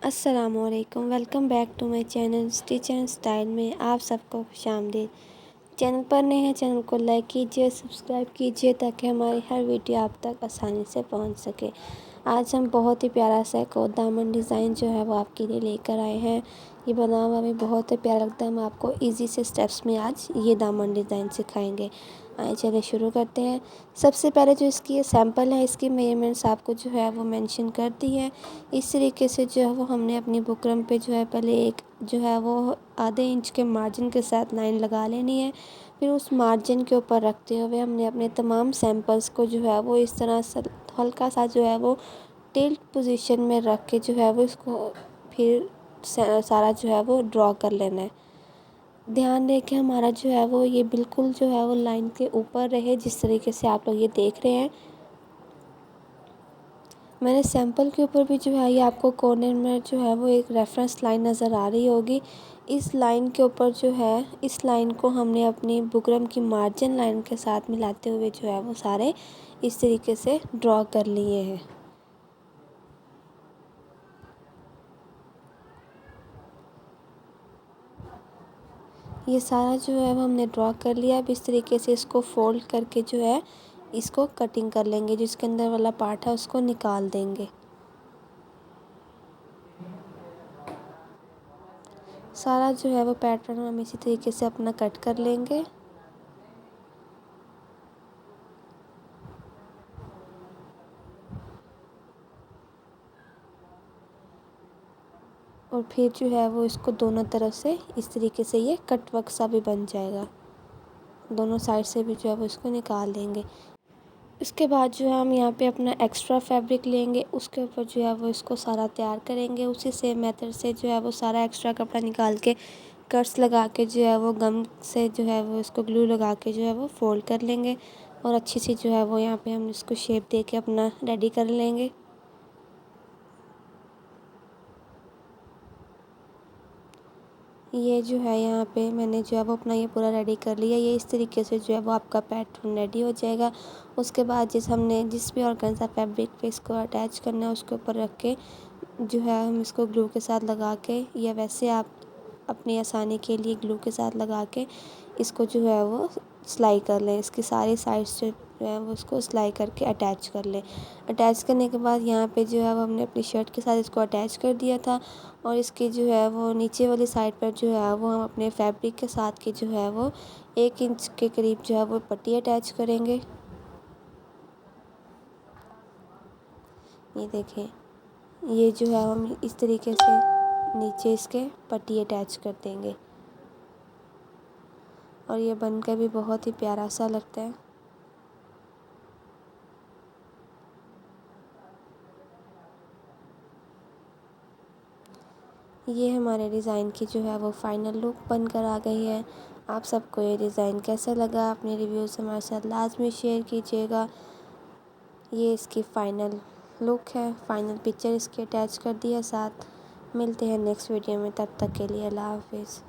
السلام علیکم، welcome back to my channel Stitch and Style میں آپ سب کو خوش آمدید۔ چینل پر نئے ہیں، چینل کو لائک کیجیے، سبسکرائب کیجیے تاکہ ہماری ہر ویڈیو آپ تک آسانی سے پہنچ سکے۔ آج ہم بہت ہی پیارا سا کوٹ دامن ڈیزائن جو ہے وہ آپ کے لیے لے کر آئے ہیں۔ یہ بنا ہوا بھی بہت ہی پیارا لگتا ہے۔ ہم آپ کو ایزی سے سٹیپس میں آج یہ دامن ڈیزائن سکھائیں گے۔ آئے چلے شروع کرتے ہیں۔ سب سے پہلے جو اس کی یہ سیمپل ہے، اس کی میجرمنٹس آپ کو جو ہے وہ مینشن کر دی ہے۔ اس طریقے سے جو ہے وہ ہم نے اپنی بکرم پہ جو ہے پہلے ایک جو ہے وہ آدھے انچ کے مارجن کے ساتھ لائن لگا لینی ہے۔ پھر اس مارجن کے اوپر رکھتے ہوئے ہم نے اپنے تمام سیمپلز کو جو ہے وہ اس طرح سے ہلکا سا جو ہے وہ ٹلٹ پوزیشن میں رکھ کے جو ہے وہ اس کو پھر سارا جو ہے وہ ڈرا کر لینا ہے۔ دھیان دے کہ ہمارا جو ہے وہ یہ بالکل جو ہے وہ لائن کے اوپر رہے، جس طریقے سے آپ لوگ یہ دیکھ رہے ہیں۔ میں نے سیمپل کے اوپر بھی جو ہے یہ آپ کو کارنر میں جو ہے وہ ایک ریفرنس لائن نظر آ رہی ہوگی۔ اس لائن کے اوپر جو ہے اس لائن کو ہم نے اپنی بکرم کی مارجن لائن کے ساتھ ملاتے ہوئے جو ہے وہ سارے اس طریقے سے ڈرا کر لیے ہیں۔ یہ سارا جو ہے وہ ہم نے ڈرا کر لیا۔ اب اس طریقے سے اس کو فولڈ کر کے جو ہے اس کو کٹنگ کر لیں گے، جس کے اندر والا پارٹ ہے اس کو نکال دیں گے۔ سارا جو ہے وہ پیٹرن ہم اسی طریقے سے اپنا کٹ کر لیں گے۔ اور پھر جو ہے وہ اس کو دونوں طرف سے اس طریقے سے یہ کٹ ورک سا بھی بن جائے گا۔ دونوں سائڈ سے بھی جو ہے وہ اس کو نکال دیں گے۔ اس کے بعد جو ہے ہم یہاں پہ اپنا ایکسٹرا فیبرک لیں گے، اس کے اوپر جو ہے وہ اس کو سارا تیار کریں گے۔ اسی سیم میتھڈ سے جو ہے وہ سارا ایکسٹرا کپڑا نکال کے کٹس لگا کے جو ہے وہ گم سے جو ہے وہ اس کو گلو لگا کے جو ہے وہ فولڈ کر لیں گے، اور اچھی سی جو ہے وہ یہاں پہ ہم اس کو شیپ دے کے اپنا ریڈی کر لیں گے۔ یہ جو ہے یہاں پہ میں نے جو ہے وہ اپنا یہ پورا ریڈی کر لیا۔ یہ اس طریقے سے جو ہے وہ آپ کا پیٹرن ریڈی ہو جائے گا۔ اس کے بعد ہم نے جس بھی آرگنزا فیبرک پہ اس کو اٹیچ کرنا ہے، اس کے اوپر رکھ کے جو ہے ہم اس کو گلو کے ساتھ لگا کے، یا ویسے آپ اپنی آسانی کے لیے گلو کے ساتھ لگا کے اس کو جو ہے وہ سلائی کر لیں۔ اس کی ساری سائڈ سے جو ہے وہ اس کو سلائی کر کے اٹیچ کر لیں۔ اٹیچ کرنے کے بعد یہاں پہ جو ہے وہ ہم نے اپنی شرٹ کے ساتھ اس کو اٹیچ کر دیا تھا، اور اس کی جو ہے وہ نیچے والی سائڈ پر جو ہے وہ ہم اپنے فیبرک کے ساتھ کی جو ہے وہ 1 انچ کے قریب جو ہے وہ پٹی اٹیچ کریں گے۔ یہ دیکھیں، یہ جو ہے ہم اس طریقے سے نیچے اس کے پٹی اٹیچ کر دیں گے، اور یہ بن کر بھی بہت ہی پیارا سا لگتا ہے۔ یہ ہمارے ڈیزائن کی جو ہے وہ فائنل لک بن کر آ گئی ہے۔ آپ سب کو یہ ڈیزائن کیسا لگا؟ اپنے ریویوز ہمارے ساتھ لازمی شیئر کیجیے گا۔ یہ اس کی فائنل لک ہے، فائنل پکچر اس کے اٹیچ کر دیا ساتھ۔ ملتے ہیں نیکسٹ ویڈیو میں، تب تک کے لیے اللہ حافظ۔